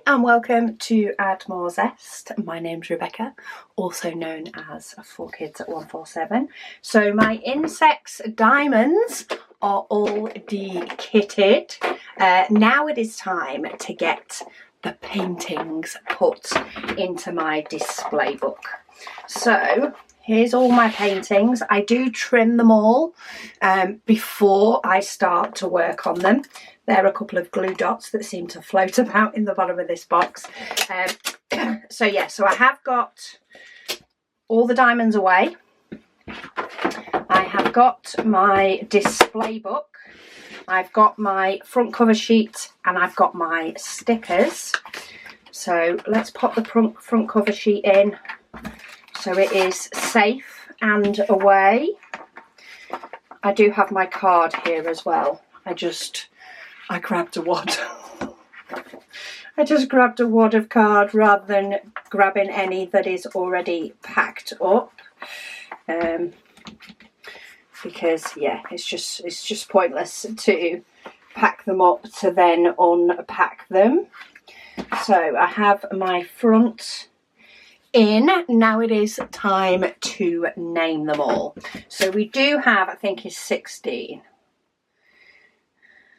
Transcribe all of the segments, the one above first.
and welcome to Add More Zest. My name's Rebecca, also known as 4Kids at 147. So my insects diamonds are all de-kitted. Now it is time to get the paintings put into my display book. So here's all my paintings. I do trim them all before I start to work on them. There are a couple of glue dots that seem to float about in the bottom of this box. So I have got all the diamonds away. I have got my display book. I've got my front cover sheet and I've got my stickers. So let's pop the front cover sheet in so it is safe and away. I do have my card here as well. I grabbed a wad. I just grabbed a wad of card rather than grabbing any that is already packed up. Because yeah, it's just pointless to pack them up to then unpack them. So I have my front in. Now it is time to name them all. So we do have, I think it's 16.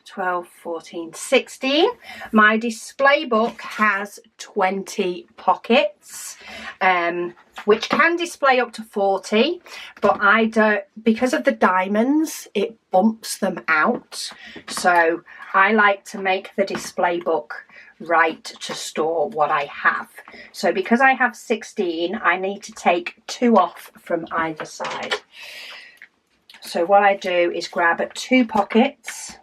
12, 14, 16. My display book has 20 pockets, which can display up to 40, but I don't, because of the diamonds, it bumps them out. So I like to make the display book right to store what I have. So because I have 16, I need to take 2 off from either side. So what I do is grab 2 pockets,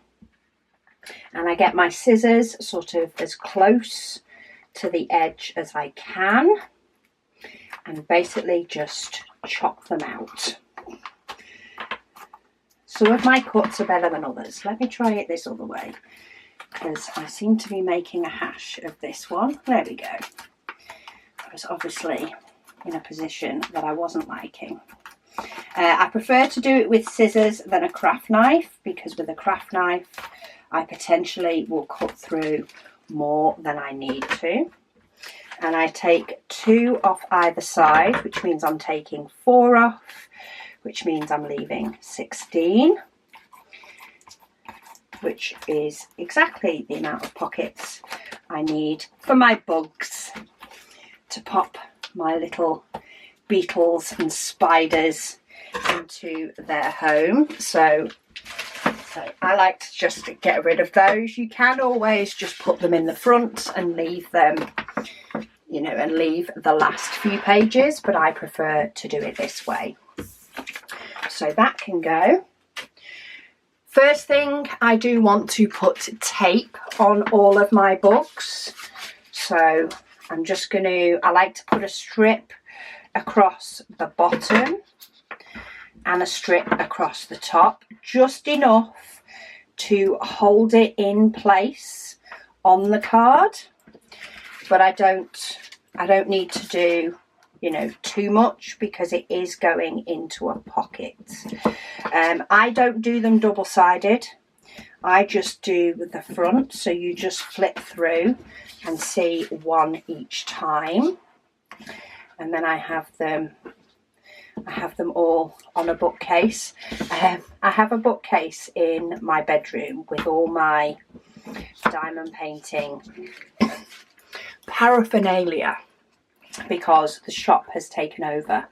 and I get my scissors sort of as close to the edge as I can and basically just chop them out. Some of my cuts are better than others. Let me try it this other way because I seem to be making a hash of this one. There we go. I was obviously in a position that I wasn't liking. I prefer to do it with scissors than a craft knife because with a craft knife I potentially will cut through more than I need to. And I take 2 off either side, which means I'm taking 4 off, which means I'm leaving 16, which is exactly the amount of pockets I need for my bugs to pop my little beetles and spiders into their home. So I like to just get rid of those. You can always just put them in the front and leave them, you know, and leave the last few pages, but I prefer to do it this way. So that can go. First thing, I do want to put tape on all of my books. So I'm just going to, I like to put a strip across the bottom and a strip across the top, just enough to hold it in place on the card, but I don't need to do, you know, too much because it is going into a pocket. I don't do them double-sided. I just do the front, so you just flip through and see one each time, and then I have them all on a bookcase. I have a bookcase in my bedroom with all my diamond painting paraphernalia because the shop has taken over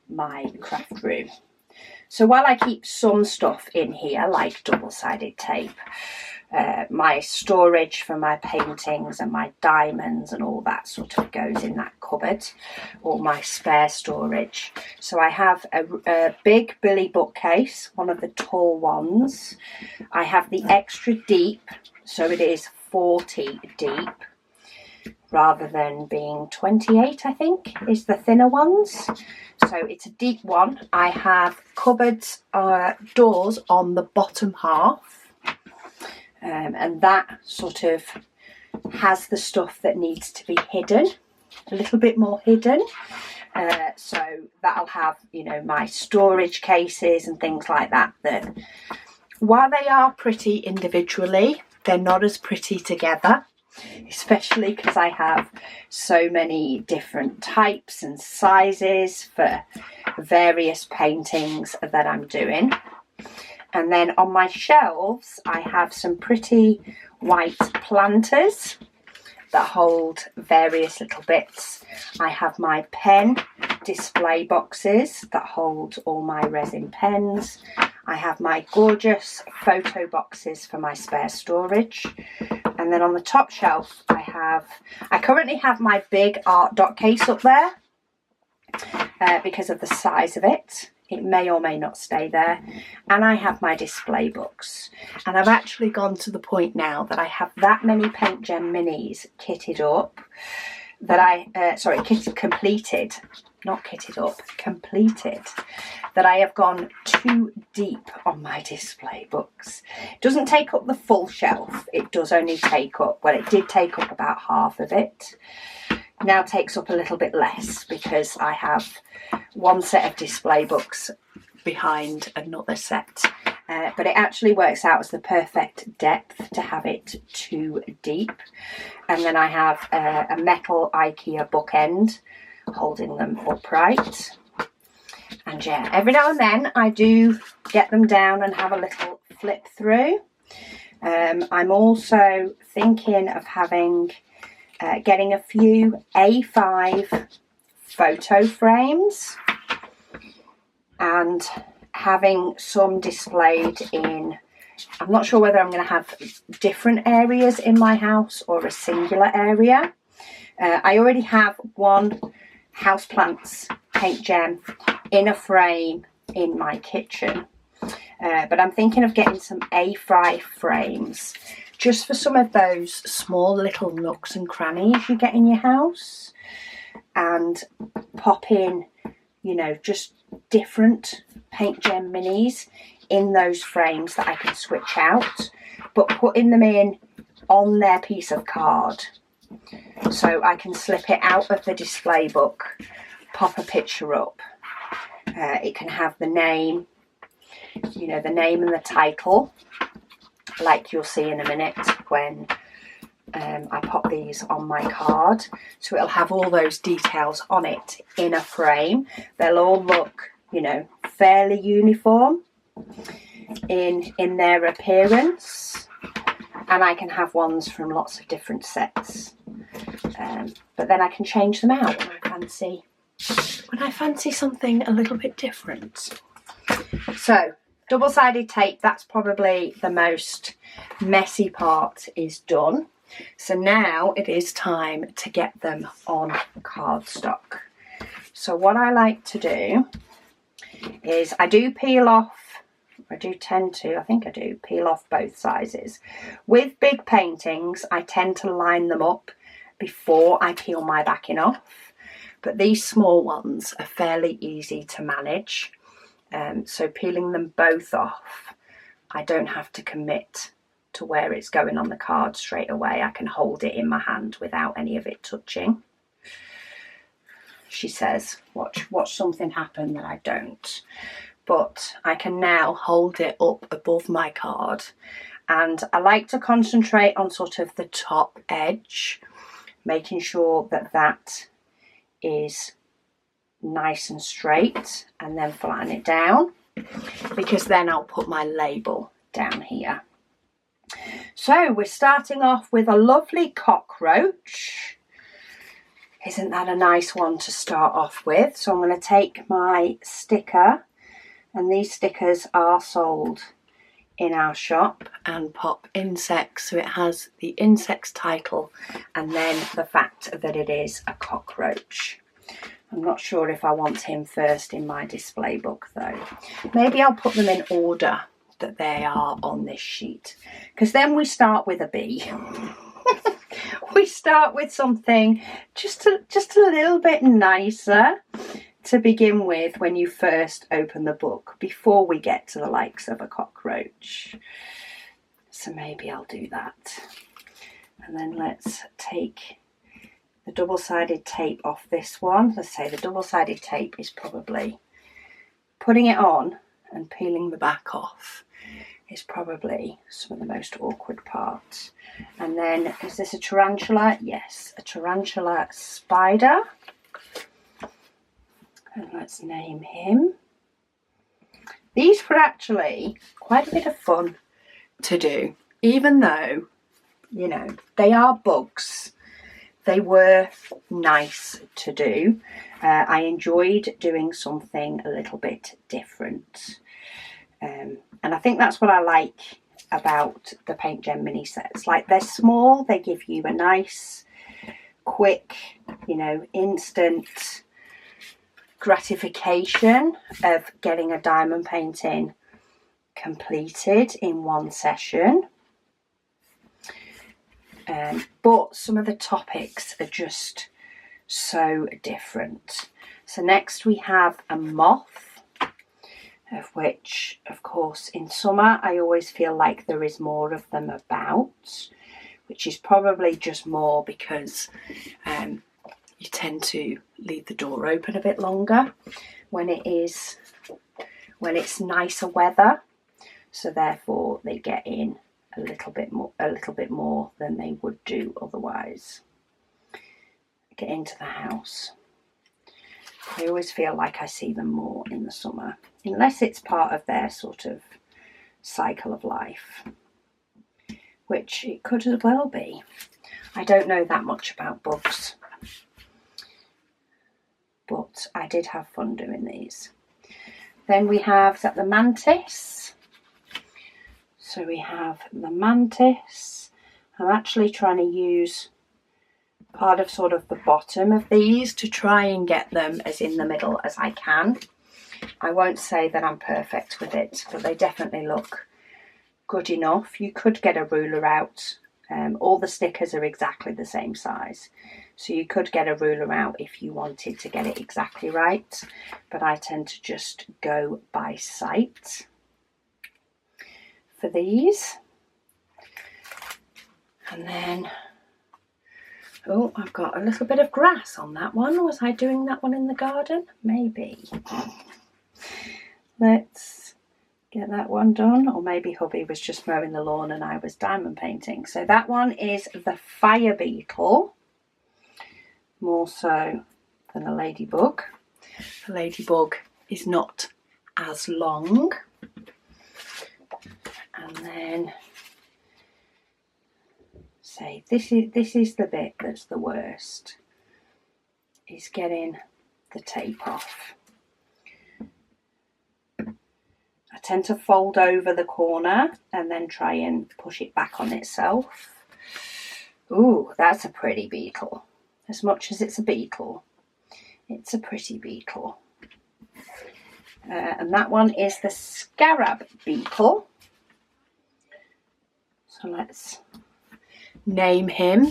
my craft room. So while I keep some stuff in here, like double-sided tape, my storage for my paintings and my diamonds and all that sort of goes in that cupboard, or my spare storage. So I have a big Billy bookcase, one of the tall ones. I have the extra deep, so it is 40 deep rather than being 28, I think, is the thinner ones. So it's a deep one. I have cupboards, doors on the bottom half. And that sort of has the stuff that needs to be hidden, a little bit more hidden. So that'll have, you know, my storage cases and things like that, that while they are pretty individually, they're not as pretty together. especially because I have so many different types and sizes for various paintings that I'm doing. And then on my shelves I have some pretty white planters that hold various little bits. I have my pen display boxes that hold all my resin pens. I have my gorgeous photo boxes for my spare storage. And then on the top shelf I currently have my big art dot case up there because of the size of it. It may or may not stay there. And I have my display books. And I've actually gone to the point now that I have that many PaintGem minis kitted up that completed, not kitted up, completed, that I have gone too deep on my display books. It doesn't take up the full shelf. It does only take up, well, it did take up about half of it. Now takes up a little bit less because I have one set of display books behind another set. But it actually works out as the perfect depth to have it too deep. And then I have a metal IKEA bookend holding them upright. And yeah, every now and then I do get them down and have a little flip through. I'm also thinking of getting a few A5 photo frames and having some displayed in, I'm not sure whether I'm going to have different areas in my house or a singular area. I already have one houseplants PaintGem in a frame in my kitchen, but I'm thinking of getting some A5 frames just for some of those small little nooks and crannies you get in your house, and pop in, you know, just different PaintGem minis in those frames that I can switch out, but putting them in on their piece of card so I can slip it out of the display book, pop a picture up. It can have the name, you know, the name and the title, like you'll see in a minute when I pop these on my card. So it'll have all those details on it in a frame. They'll all look, you know, fairly uniform in their appearance, and I can have ones from lots of different sets. But then I can change them out when I fancy something a little bit different. So double-sided tape, that's probably the most messy part is done. So now it is time to get them on cardstock. So what I like to do is I do peel off both sizes. With big paintings, I tend to line them up before I peel my backing off. But these small ones are fairly easy to manage. So peeling them both off, I don't have to commit to where it's going on the card straight away. I can hold it in my hand without any of it touching. She says, watch something happen that I don't. But I can now hold it up above my card, and I like to concentrate on sort of the top edge, making sure that that is nice and straight, and then flatten it down, because then I'll put my label down here. So we're starting off with a lovely cockroach. Isn't that a nice one to start off with? So I'm going to take my sticker, and these stickers are sold in our shop, and pop insects, so it has the insect's title and then the fact that it is a cockroach. I'm not sure if I want him first in my display book though. Maybe I'll put them in order that they are on this sheet, because then we start with a B. We start with something just a little bit nicer to begin with when you first open the book, before we get to the likes of a cockroach. So maybe I'll do that. And then let's take the double-sided tape off this one. Let's say the double-sided tape is probably putting it on and peeling the back off is probably some of the most awkward parts. And then, is this a tarantula? Yes, a tarantula spider. And let's name him. These were actually quite a bit of fun to do, even though, you know, they are bugs. They were nice to do. I enjoyed doing something a little bit different. And I think that's what I like about the PaintGem mini sets. Like, they're small, they give you a nice, quick, you know, instant gratification of getting a diamond painting completed in one session. But some of the topics are just so different. So next we have a moth, of which, of course, in summer I always feel like there is more of them about, which is probably just more because you tend to leave the door open a bit longer when it's nicer weather. So therefore they get in a little bit more than they would do otherwise. Get into the house. I always feel like I see them more in the summer, unless it's part of their sort of cycle of life, which it could as well be. I don't know that much about bugs, but I did have fun doing these. Then we have the mantis. So we have the mantis. I'm actually trying to use part of sort of the bottom of these to try and get them as in the middle as I can. I won't say that I'm perfect with it, but they definitely look good enough. You could get a ruler out. All the stickers are exactly the same size, so you could get a ruler out if you wanted to get it exactly right, but I tend to just go by sight for these. And then, oh, I've got a little bit of grass on that one. Was I doing that one in the garden? Maybe. Let's get that one done, or maybe hubby was just mowing the lawn and I was diamond painting. So that one is the fire beetle, more so than the ladybug. The ladybug is not as long. And then say this is the bit that's the worst, is getting the tape off. I tend to fold over the corner and then try and push it back on itself. Ooh, that's a pretty beetle. As much as it's a beetle, it's a pretty beetle. And that one is the scarab beetle. So let's name him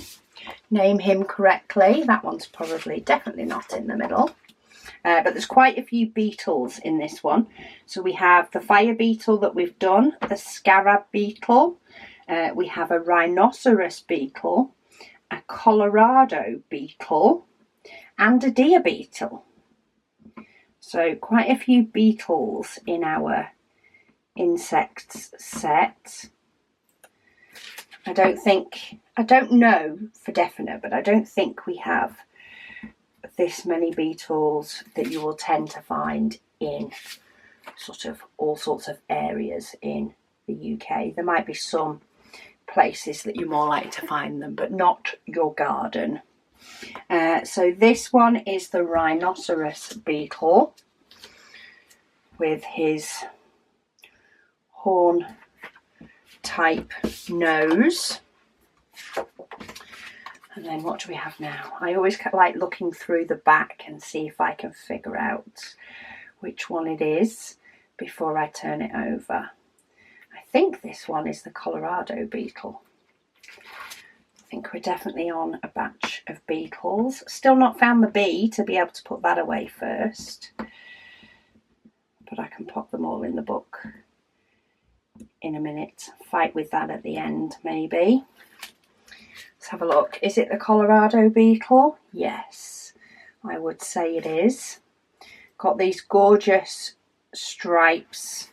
correctly. That one's probably definitely not in the middle. But there's quite a few beetles in this one. So we have the fire beetle that we've done, the scarab beetle, we have a rhinoceros beetle, a Colorado beetle, and a deer beetle. So quite a few beetles in our insects set. I don't know for definite, but I don't think we have this many beetles that you will tend to find in sort of all sorts of areas in the UK. There might be some places that you're more likely to find them, but not your garden. So this one is the rhinoceros beetle with his horn type nose. And then what do we have now? I always like looking through the back and see if I can figure out which one it is before I turn it over. I think this one is the Colorado beetle. I think we're definitely on a batch of beetles. Still not found the bee to be able to put that away first, but I can pop them all in the book in a minute. Fight with that at the end, maybe. Let's have a look. Is it the Colorado beetle? Yes, I would say it is. Got these gorgeous stripes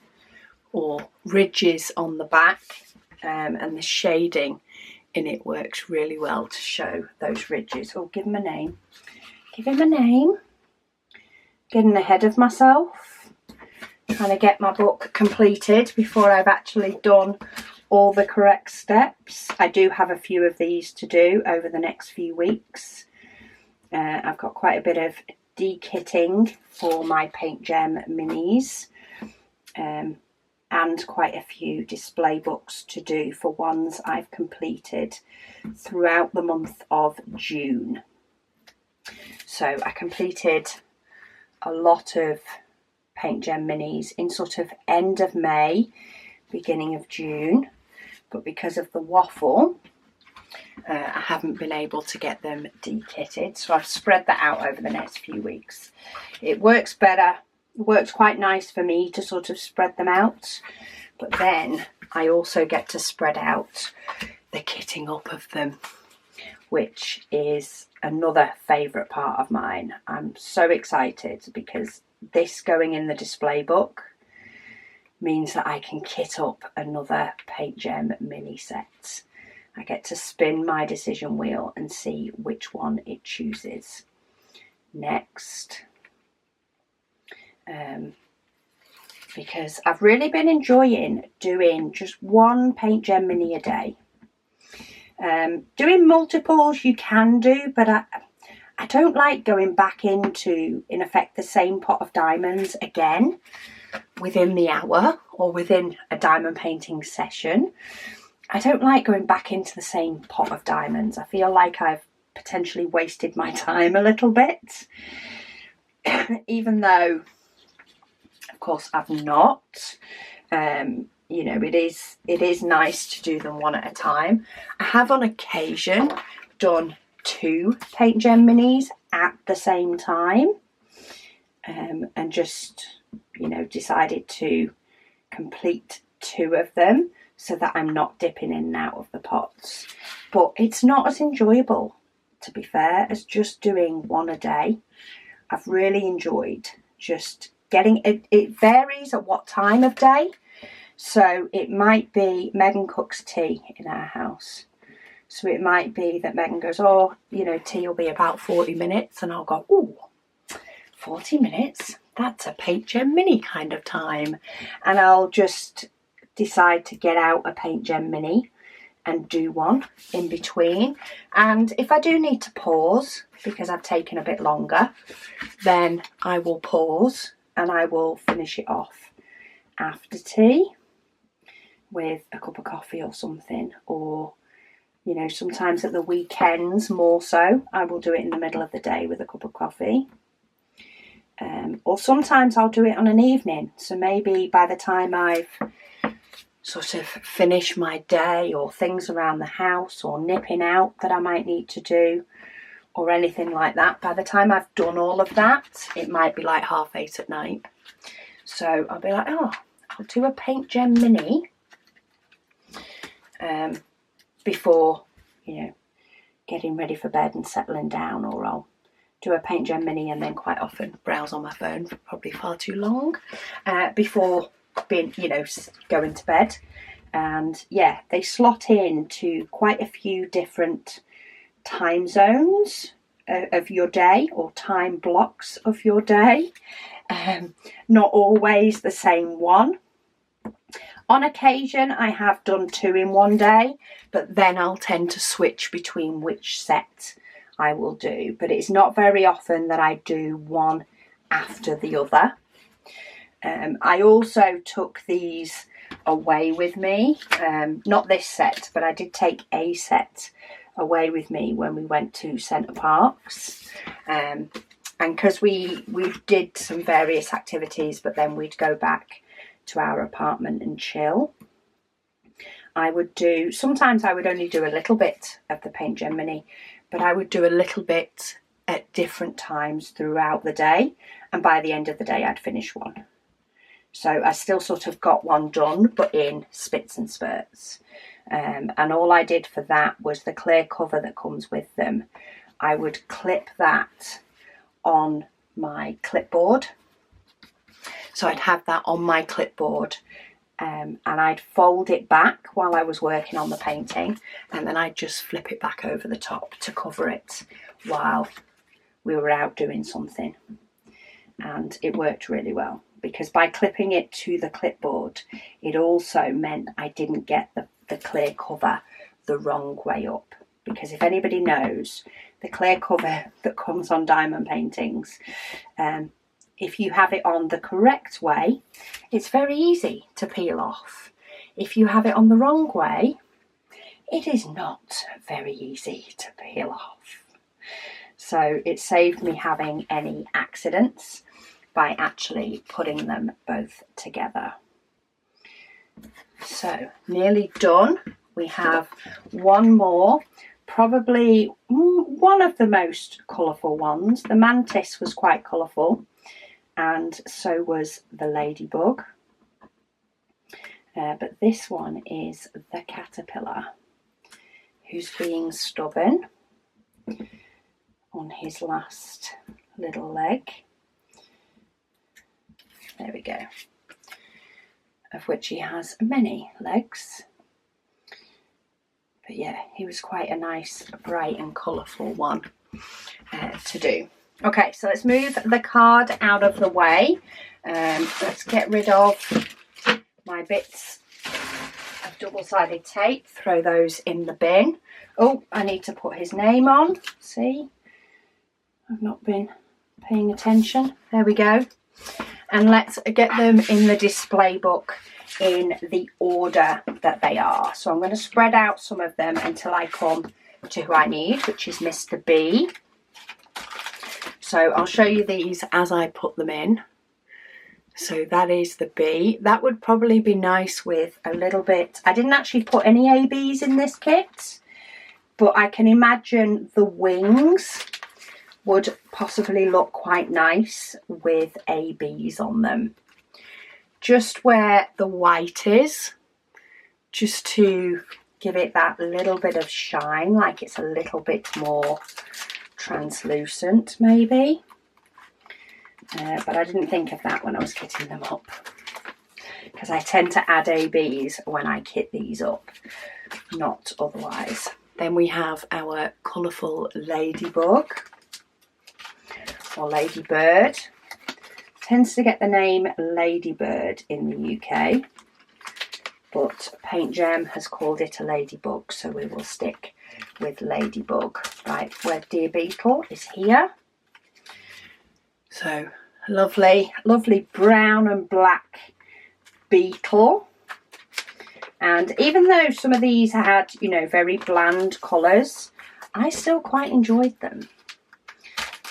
or ridges on the back, and the shading in it works really well to show those ridges. Oh, give him a name. Give him a name. Getting ahead of myself. Trying to get my book completed before I've actually done all the correct steps. I do have a few of these to do over the next few weeks. I've got quite a bit of de-kitting for my PaintGem minis, and quite a few display books to do for ones I've completed throughout the month of June. So I completed a lot of PaintGem minis in sort of end of May, beginning of June, but because of the waffle, I haven't been able to get them de-kitted, so I've spread that out over the next few weeks. It works better, it works quite nice for me to sort of spread them out, but then I also get to spread out the kitting up of them, which is another favourite part of mine. I'm so excited because this going in the display book means that I can kit up another PaintGem mini set. I get to spin my decision wheel and see which one it chooses next. Because I've really been enjoying doing just one PaintGem mini a day. Doing multiples you can do, but I don't like going back into, in effect, the same pot of diamonds again within the hour or within a diamond painting session. I don't like going back into the same pot of diamonds. I feel like I've potentially wasted my time a little bit, even though, of course, I've not. You know, it is nice to do them one at a time. I have on occasion done 2 PaintGem minis at the same time, and just, you know, decided to complete 2 of them so that I'm not dipping in and out of the pots. But it's not as enjoyable, to be fair, as just doing one a day. I've really enjoyed just getting it. It varies at what time of day. So it might be Megan cooks tea in our house. So it might be that Megan goes, oh, you know, tea will be about 40 minutes. And I'll go, ooh, 40 minutes? That's a PaintGem mini kind of time. And I'll just decide to get out a PaintGem mini and do one in between. And if I do need to pause because I've taken a bit longer, then I will pause and I will finish it off after tea with a cup of coffee or something. Or, you know, sometimes at the weekends more so, I will do it in the middle of the day with a cup of coffee. Or sometimes I'll do it on an evening. So maybe by the time I've sort of finished my day, or things around the house or nipping out that I might need to do or anything like that, by the time I've done all of that, it might be like 8:30 at night. So I'll be like, oh, I'll do a PaintGem mini before, you know, getting ready for bed and settling down, or I'll do a PaintGem mini and then quite often browse on my phone for probably far too long before being, you know, going to bed. And yeah, they slot in to quite a few different time zones of your day, or time blocks of your day. Not always the same one. On occasion I have done 2 in one day, but then I'll tend to switch between which set I will do. But it's not very often that I do one after the other. I also took these away with me, not this set, but I did take a set away with me when we went to Centre Parks, and because we did some various activities, but then we'd go back to our apartment and chill. Sometimes I would only do a little bit of the PaintGem mini, but I would do a little bit at different times throughout the day, and by the end of the day I'd finish one. So I still sort of got one done, but in spits and spurts. And all I did for that was the clear cover that comes with them. I would clip that on my clipboard. So I'd have that on my clipboard and I'd fold it back while I was working on the painting, and then I'd just flip it back over the top to cover it while we were out doing something. And it worked really well, because by clipping it to the clipboard, it also meant I didn't get the clear cover the wrong way up. Because if anybody knows, the clear cover that comes on diamond paintings, if you have it on the correct way, it's very easy to peel off. If you have it on the wrong way, it is not very easy to peel off. So it saved me having any accidents by actually putting them both together. So nearly done. We have one more, probably one of the most colourful ones. The mantis was quite colourful, and so was the ladybug. But this one is the caterpillar, who's being stubborn on his last little leg. There we go. Of which he has many legs. But yeah, he was quite a nice, bright and colourful one to do. Okay, so let's move the card out of the way. Let's get rid of my bits of double-sided tape. Throw those in the bin. Oh, I need to put his name on. See? I've not been paying attention. There we go. And let's get them in the display book in the order that they are. So I'm going to spread out some of them until I come to who I need, which is Mr. B. So I'll show you these as I put them in. So that is the B. That would probably be nice with a little bit. I didn't actually put any ABs in this kit, but I can imagine the wings would possibly look quite nice with ABs on them. Just where the white is, just to give it that little bit of shine, like it's a little bit more translucent maybe. But I didn't think of that when I was kitting them up, because I tend to add ABs when I kit these up, not otherwise. Then we have our colourful ladybug, or ladybird. Tends to get the name ladybird in the UK, but PaintGem has called it a ladybug, so we will stick with ladybug. Right, where deer beetle is here. So lovely, lovely brown and black beetle. And even though some of these had, you know, very bland colours, I still quite enjoyed them.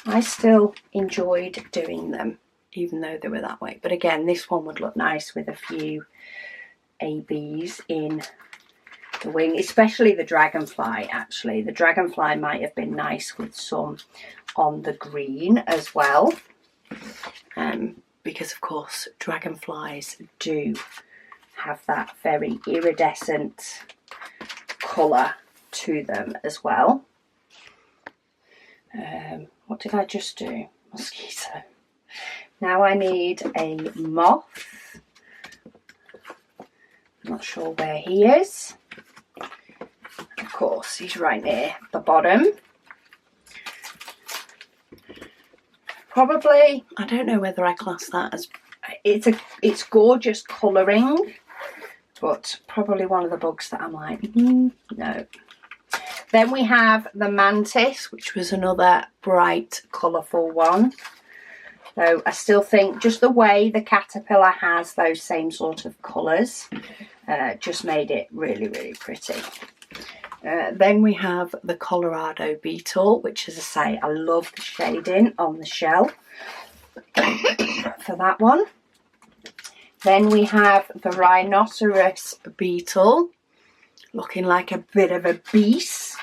I still enjoyed doing them, even though they were that way. But again, this one would look nice with a few ABs in the wing, especially the dragonfly, actually. The dragonfly might have been nice with some on the green as well. Because, of course, dragonflies do have that very iridescent colour to them as well. What did I just do? Mosquito. Now I need a moth. I'm not sure where he is. Of course, he's right near the bottom. Probably, I don't know whether I class that as, it's gorgeous colouring, but probably one of the bugs that I'm like, no. Then we have the mantis, which was another bright, colourful one. So I still think just the way the caterpillar has those same sort of colours just made it really, really pretty. Then we have the Colorado beetle, which, as I say, I love the shading on the shell for that one. Then we have the rhinoceros beetle, looking like a bit of a beast.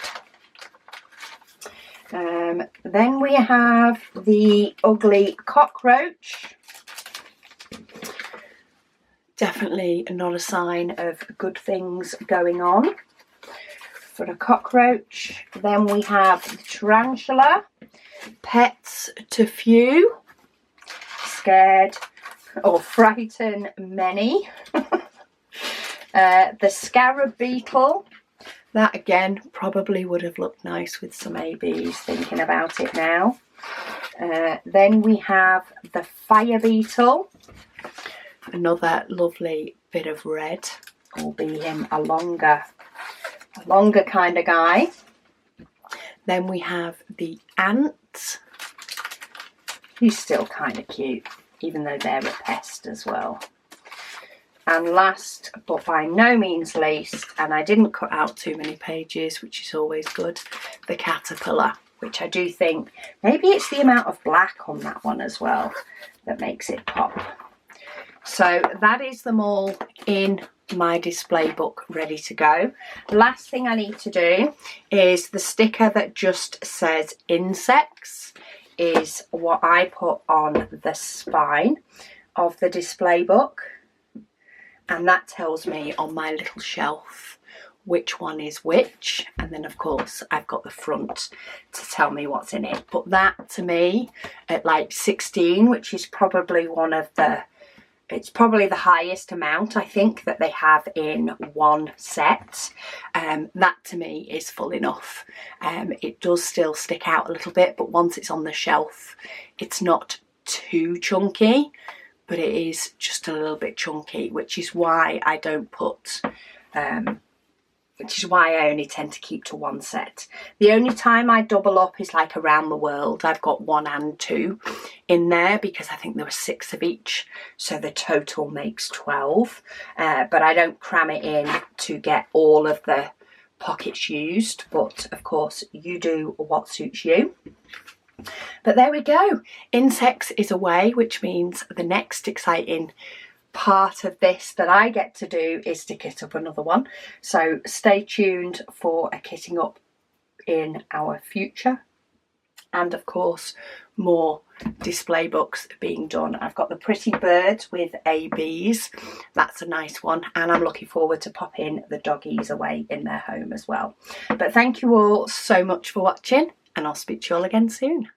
Then we have the ugly cockroach. Definitely not a sign of good things going on for the cockroach. Then we have the tarantula, pets to few, scared or frighten many. The scarab beetle. That again probably would have looked nice with some ABs, thinking about it now. Then we have the fire beetle. Another lovely bit of red, albeit a longer kind of guy. Then we have the ant, who's still kind of cute, even though they're a pest as well. And last but by no means least, and I didn't cut out too many pages, which is always good, the caterpillar, which I do think maybe it's the amount of black on that one as well that makes it pop. So that is them all in my display book ready to go. Last thing I need to do is the sticker that just says insects is what I put on the spine of the display book. And that tells me on my little shelf which one is which. And then of course I've got the front to tell me what's in it. But that to me at like 16, which is probably it's probably the highest amount I think that they have in one set. That to me is full enough. It does still stick out a little bit, but once it's on the shelf, it's not too chunky. But it is just a little bit chunky, which is why I don't put, which is why I only tend to keep to one set. The only time I double up is like around the world. I've got 1 and 2 in there because I think there were 6 of each. So the total makes 12. But I don't cram it in to get all of the pockets used. But of course, you do what suits you. But there we go, insects is away, which means the next exciting part of this that I get to do is to kit up another one. So stay tuned for a kitting up in our future. And of course, more display books being done. I've got the pretty birds with ABs. That's a nice one. And I'm looking forward to popping the doggies away in their home as well. But thank you all so much for watching. And I'll speak to you all again soon.